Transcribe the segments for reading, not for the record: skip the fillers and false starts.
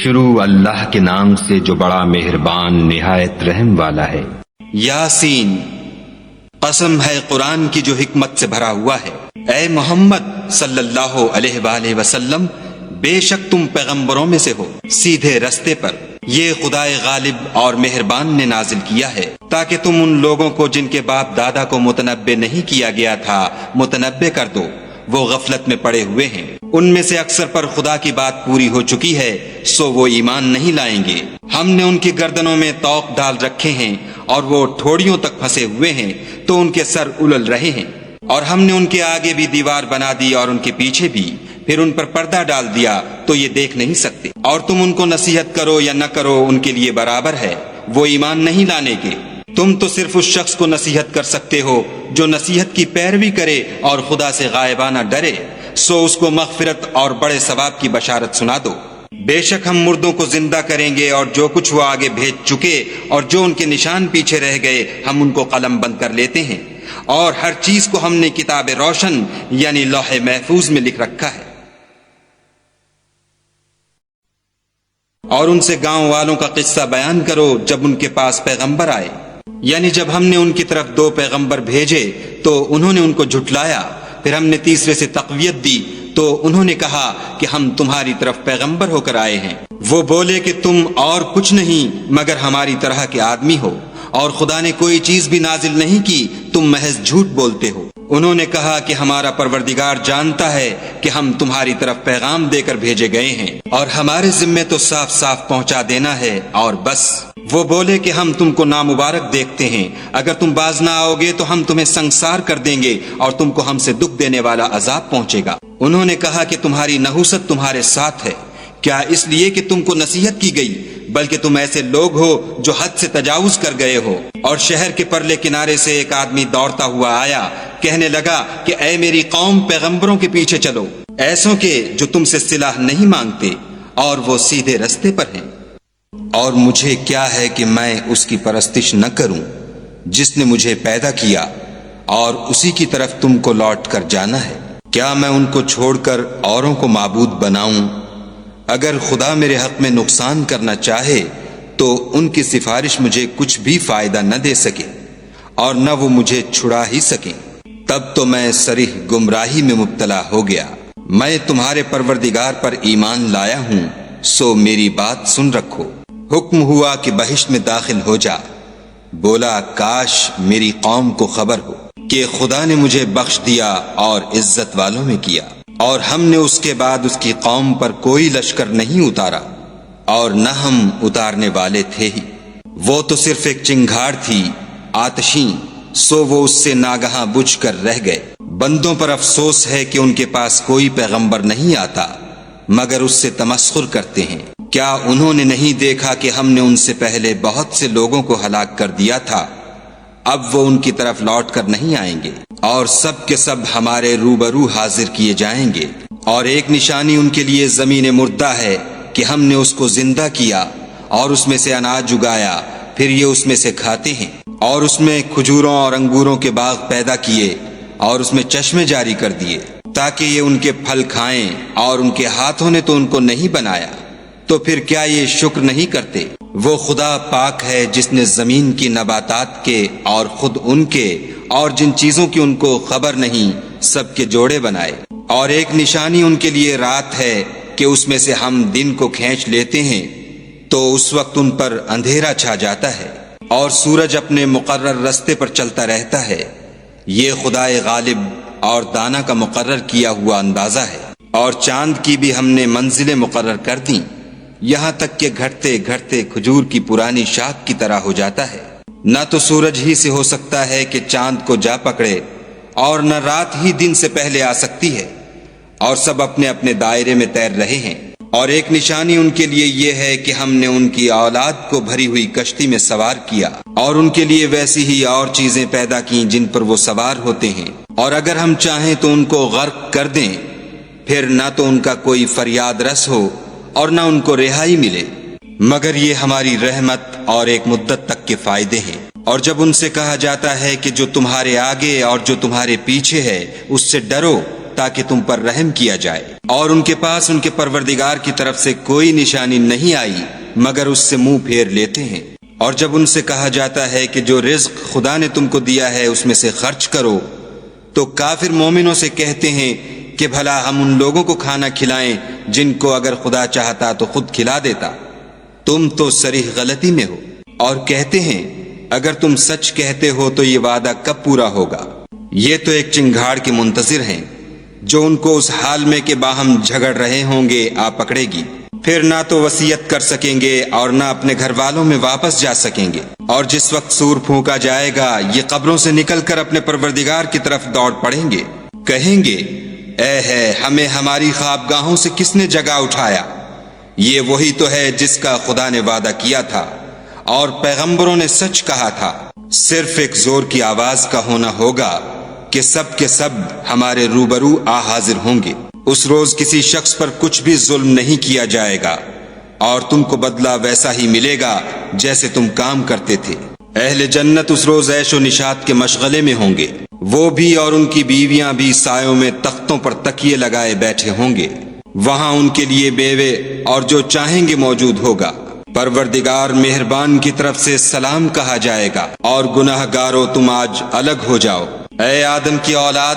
شروع اللہ کے نام سے جو بڑا مہربان نہایت رحم والا ہے۔ یاسین، قسم ہے قرآن کی جو حکمت سے بھرا ہوا ہے۔ اے محمد صلی اللہ علیہ وآلہ وسلم، بے شک تم پیغمبروں میں سے ہو، سیدھے رستے پر۔ یہ خدائے غالب اور مہربان نے نازل کیا ہے تاکہ تم ان لوگوں کو جن کے باپ دادا کو متنبع نہیں کیا گیا تھا متنبع کر دو، وہ غفلت میں پڑے ہوئے ہیں۔ ان میں سے اکثر پر خدا کی بات پوری ہو چکی ہے، سو وہ ایمان نہیں لائیں گے۔ ہم نے ان کی گردنوں میں طوق ڈال رکھے ہیں اور وہ ٹھوڑیوں تک پھنسے ہوئے ہیں تو ان کے سر الل رہے ہیں، اور ہم نے ان کے آگے بھی دیوار بنا دی اور ان کے پیچھے بھی، پھر ان پر پردہ ڈال دیا تو یہ دیکھ نہیں سکتے۔ اور تم ان کو نصیحت کرو یا نہ کرو، ان کے لیے برابر ہے، وہ ایمان نہیں لانے کے۔ تم تو صرف اس شخص کو نصیحت کر سکتے ہو جو نصیحت کی پیروی کرے اور خدا سے غائبانہ ڈرے، سو اس کو مغفرت اور بڑے ثواب کی بشارت سنا دو۔ بے شک ہم مردوں کو زندہ کریں گے، اور جو کچھ وہ آگے بھیج چکے اور جو ان کے نشان پیچھے رہ گئے ہم ان کو قلم بند کر لیتے ہیں، اور ہر چیز کو ہم نے کتاب روشن یعنی لوح محفوظ میں لکھ رکھا ہے۔ اور ان سے گاؤں والوں کا قصہ بیان کرو جب ان کے پاس پیغمبر آئے، یعنی جب ہم نے ان کی طرف 2 پیغمبر بھیجے تو انہوں نے ان کو جھٹلایا، پھر ہم نے تیسرے سے تقویت دی تو انہوں نے کہا کہ ہم تمہاری طرف پیغمبر ہو کر آئے ہیں۔ وہ بولے کہ تم اور کچھ نہیں مگر ہماری طرح کے آدمی ہو، اور خدا نے کوئی چیز بھی نازل نہیں کی، تم محض جھوٹ بولتے ہو۔ انہوں نے کہا کہ ہمارا پروردگار جانتا ہے کہ ہم تمہاری طرف پیغام دے کر بھیجے گئے ہیں، اور ہمارے ذمے تو صاف صاف پہنچا دینا ہے اور بس۔ وہ بولے کہ ہم تم کو نامبارک دیکھتے ہیں، اگر تم باز نہ آؤ گے تو ہم تمہیں سنگسار کر دیں گے اور تم کو ہم سے دکھ دینے والا عذاب پہنچے گا۔ انہوں نے کہا کہ تمہاری نحوست تمہارے ساتھ ہے، کیا اس لیے کہ تم کو نصیحت کی گئی؟ بلکہ تم ایسے لوگ ہو جو حد سے تجاوز کر گئے ہو۔ اور شہر کے پرلے کنارے سے ایک آدمی دوڑتا ہوا آیا، کہنے لگا کہ اے میری قوم، پیغمبروں کے پیچھے چلو، ایسوں کے جو تم سے صلاح نہیں مانگتے اور وہ سیدھے رستے پر ہیں۔ اور مجھے کیا ہے کہ میں اس کی پرستش نہ کروں جس نے مجھے پیدا کیا، اور اسی کی طرف تم کو لوٹ کر جانا ہے۔ کیا میں ان کو چھوڑ کر اوروں کو معبود بناؤں؟ اگر خدا میرے حق میں نقصان کرنا چاہے تو ان کی سفارش مجھے کچھ بھی فائدہ نہ دے سکے، اور نہ وہ مجھے چھڑا ہی سکیں۔ تب تو میں صریح گمراہی میں مبتلا ہو گیا۔ میں تمہارے پروردگار پر ایمان لایا ہوں، سو میری بات سن رکھو۔ حکم ہوا کہ بہشت میں داخل ہو جا۔ بولا کاش میری قوم کو خبر ہو کہ خدا نے مجھے بخش دیا اور عزت والوں میں کیا، اور ہم نے اس کے بعد اس کی قوم پر کوئی لشکر نہیں اتارا، اور نہ ہم اتارنے والے تھے ہی۔ وہ تو صرف ایک چنگھاڑ تھی آتشیں، سو وہ اس سے ناگہاں بجھ کر رہ گئے۔ بندوں پر افسوس ہے کہ ان کے پاس کوئی پیغمبر نہیں آتا مگر اس سے تمسخر کرتے ہیں۔ کیا انہوں نے نہیں دیکھا کہ ہم نے ان سے پہلے بہت سے لوگوں کو ہلاک کر دیا تھا؟ اب وہ ان کی طرف لوٹ کر نہیں آئیں گے، اور سب کے سب ہمارے روبرو حاضر کیے جائیں گے۔ اور ایک نشانی ان کے لیے زمین مردہ ہے کہ ہم نے اس کو زندہ کیا اور اس میں سے اناج اگایا، پھر یہ اس میں سے کھاتے ہیں، اور اس میں کھجوروں اور انگوروں کے باغ پیدا کیے اور اس میں چشمے جاری کر دیے تاکہ یہ ان کے پھل کھائیں، اور ان کے ہاتھوں نے تو ان کو نہیں بنایا، تو پھر کیا یہ شکر نہیں کرتے؟ وہ خدا پاک ہے جس نے زمین کی نباتات کے اور خود ان کے اور جن چیزوں کی ان کو خبر نہیں سب کے جوڑے بنائے۔ اور ایک نشانی ان کے لیے رات ہے کہ اس میں سے ہم دن کو کھینچ لیتے ہیں تو اس وقت ان پر اندھیرا چھا جاتا ہے، اور سورج اپنے مقرر رستے پر چلتا رہتا ہے۔ یہ خدائے غالب اور دانا کا مقرر کیا ہوا اندازہ ہے۔ اور چاند کی بھی ہم نے منزلیں مقرر کر دیں، یہاں تک کہ گھٹتے گھٹتے کھجور کی پرانی شاخ کی طرح ہو جاتا ہے۔ نہ تو سورج ہی سے ہو سکتا ہے کہ چاند کو جا پکڑے، اور نہ رات ہی دن سے پہلے آ سکتی ہے، اور سب اپنے اپنے دائرے میں تیر رہے ہیں۔ اور ایک نشانی ان کے لیے یہ ہے کہ ہم نے ان کی اولاد کو بھری ہوئی کشتی میں سوار کیا، اور ان کے لیے ویسی ہی اور چیزیں پیدا کی جن پر وہ سوار ہوتے ہیں، اور اگر ہم چاہیں تو ان کو غرق کر دیں، پھر نہ تو ان کا کوئی فریاد رس ہو اور نہ ان کو رہائی ملے، مگر یہ ہماری رحمت اور ایک مدت تک کے فائدے ہیں۔ اور جب ان سے کہا جاتا ہے کہ جو تمہارے آگے اور جو تمہارے پیچھے ہے اس سے ڈرو، تاکہ تم پر رحم کیا جائے، اور ان کے پاس ان کے پروردگار کی طرف سے کوئی نشانی نہیں آئی مگر اس سے منہ پھیر لیتے ہیں۔ اور جب ان سے کہا جاتا ہے کہ جو رزق خدا نے تم کو دیا ہے اس میں سے خرچ کرو، تو کافر مومنوں سے کہتے ہیں کہ بھلا ہم ان لوگوں کو کھانا کھلائیں جن کو اگر خدا چاہتا تو خود کھلا دیتا، تم تو صریح غلطی میں ہو۔ اور کہتے ہیں اگر تم سچ کہتے ہو تو یہ وعدہ کب پورا ہوگا؟ یہ تو ایک چنگھاڑ کے منتظر ہیں جو ان کو اس حال میں کہ باہم جھگڑ رہے ہوں گے آ پکڑے گی، پھر نہ تو وصیت کر سکیں گے اور نہ اپنے گھر والوں میں واپس جا سکیں گے۔ اور جس وقت سور پھونکا جائے گا یہ قبروں سے نکل کر اپنے پروردگار کی طرف دوڑ پڑیں گے، کہیں گے اے ہے ہمیں ہماری خوابگاہوں سے کس نے جگا اٹھایا؟ یہ وہی تو ہے جس کا خدا نے وعدہ کیا تھا اور پیغمبروں نے سچ کہا تھا۔ صرف ایک زور کی آواز کا ہونا ہوگا کہ سب کے سب ہمارے روبرو آ حاضر ہوں گے۔ اس روز کسی شخص پر کچھ بھی ظلم نہیں کیا جائے گا اور تم کو بدلہ ویسا ہی ملے گا جیسے تم کام کرتے تھے۔ اہل جنت اس روز عیش و نشاط کے مشغلے میں ہوں گے، وہ بھی اور ان کی بیویاں بھی سایوں میں تختوں پر تکیے لگائے بیٹھے ہوں گے، وہاں ان کے لیے بیوے اور جو چاہیں گے موجود ہوگا۔ پروردگار مہربان کی طرف سے سلام کہا جائے گا، اور گناہ گارو تم آج الگ ہو جاؤ۔ اے آدم کی اولاد،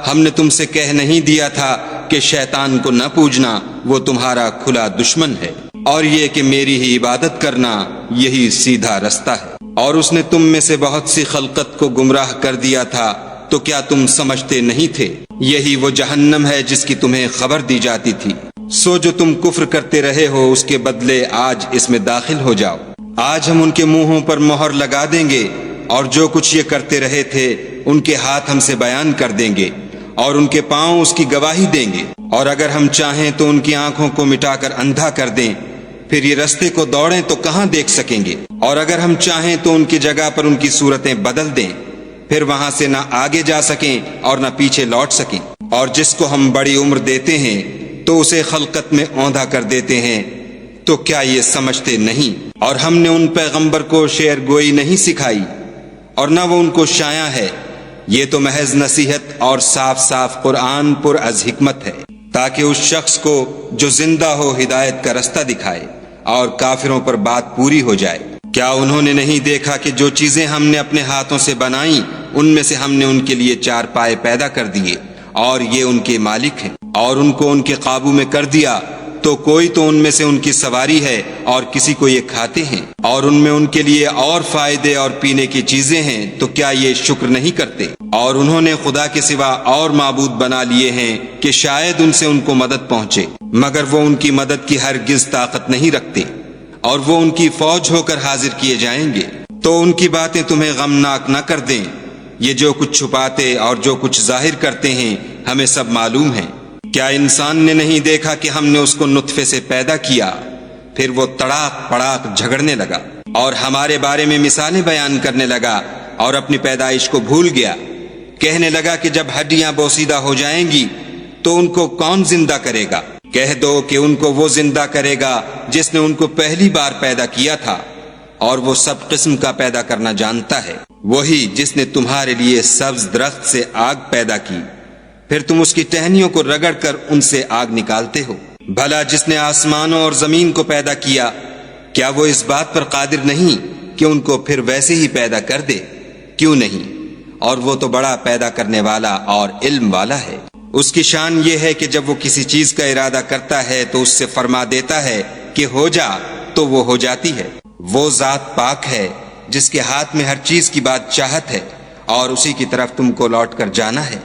ہم نے تم سے کہہ نہیں دیا تھا کہ شیطان کو نہ پوجنا، وہ تمہارا کھلا دشمن ہے، اور یہ کہ میری ہی عبادت کرنا یہی سیدھا رستہ ہے۔ اور اس نے تم میں سے بہت سی خلقت کو گمراہ کر دیا تھا، تو کیا تم سمجھتے نہیں تھے؟ یہی وہ جہنم ہے جس کی تمہیں خبر دی جاتی تھی۔ سو جو تم کفر کرتے رہے ہو اس کے بدلے آج اس میں داخل ہو جاؤ۔ آج ہم ان کے منہوں پر مہر لگا دیں گے، اور جو کچھ یہ کرتے رہے تھے ان کے ہاتھ ہم سے بیان کر دیں گے، اور ان کے پاؤں اس کی گواہی دیں گے۔ اور اگر ہم چاہیں تو ان کی آنکھوں کو مٹا کر اندھا کر دیں، پھر یہ رستے کو دوڑیں تو کہاں دیکھ سکیں گے؟ اور اگر ہم چاہیں تو ان کی جگہ پر ان کی صورتیں بدل دیں، پھر وہاں سے نہ آگے جا سکیں اور نہ پیچھے لوٹ سکیں۔ اور جس کو ہم بڑی عمر دیتے ہیں تو اسے خلقت میں اوندھا کر دیتے ہیں، تو کیا یہ سمجھتے نہیں؟ اور ہم نے ان پیغمبر کو شعر گوئی نہیں سکھائی اور نہ وہ ان کو شایع ہے، یہ تو محض نصیحت اور صاف صاف قرآن پر از حکمت ہے، تاکہ اس شخص کو جو زندہ ہو ہدایت کا رستہ دکھائے اور کافروں پر بات پوری ہو جائے۔ کیا انہوں نے نہیں دیکھا کہ جو چیزیں ہم نے اپنے ہاتھوں سے بنائیں ان میں سے ہم نے ان کے لیے چار پائے پیدا کر دیے، اور یہ ان کے مالک ہیں، اور ان کو ان کے قابو میں کر دیا، تو کوئی تو ان میں سے ان کی سواری ہے اور کسی کو یہ کھاتے ہیں، اور ان میں ان کے لیے اور فائدے اور پینے کی چیزیں ہیں، تو کیا یہ شکر نہیں کرتے؟ اور انہوں نے خدا کے سوا اور معبود بنا لیے ہیں کہ شاید ان سے ان کو مدد پہنچے، مگر وہ ان کی مدد کی ہرگز طاقت نہیں رکھتے، اور وہ ان کی فوج ہو کر حاضر کیے جائیں گے۔ تو ان کی باتیں تمہیں غمناک نہ کر دیں، یہ جو کچھ چھپاتے اور جو کچھ ظاہر کرتے ہیں ہمیں سب معلوم ہے۔ کیا انسان نے نہیں دیکھا کہ ہم نے اس کو نطفے سے پیدا کیا، پھر وہ تڑاک پڑاک جھگڑنے لگا اور ہمارے بارے میں مثالیں بیان کرنے لگا، اور اپنی پیدائش کو بھول گیا، کہنے لگا کہ جب ہڈیاں بوسیدہ ہو جائیں گی تو ان کو کون زندہ کرے گا؟ کہہ دو کہ ان کو وہ زندہ کرے گا جس نے ان کو پہلی بار پیدا کیا تھا، اور وہ سب قسم کا پیدا کرنا جانتا ہے، وہی جس نے تمہارے لیے سبز درخت سے آگ پیدا کی، پھر تم اس کی ٹہنیوں کو رگڑ کر ان سے آگ نکالتے ہو۔ بھلا جس نے آسمانوں اور زمین کو پیدا کیا، کیا وہ اس بات پر قادر نہیں کہ ان کو پھر ویسے ہی پیدا کر دے؟ کیوں نہیں؟ اور وہ تو بڑا پیدا کرنے والا اور علم والا ہے۔ اس کی شان یہ ہے کہ جب وہ کسی چیز کا ارادہ کرتا ہے تو اس سے فرما دیتا ہے کہ ہو جا، تو وہ ہو جاتی ہے۔ وہ ذات پاک ہے جس کے ہاتھ میں ہر چیز کی بات چاہت ہے، اور اسی کی طرف تم کو لوٹ کر جانا ہے۔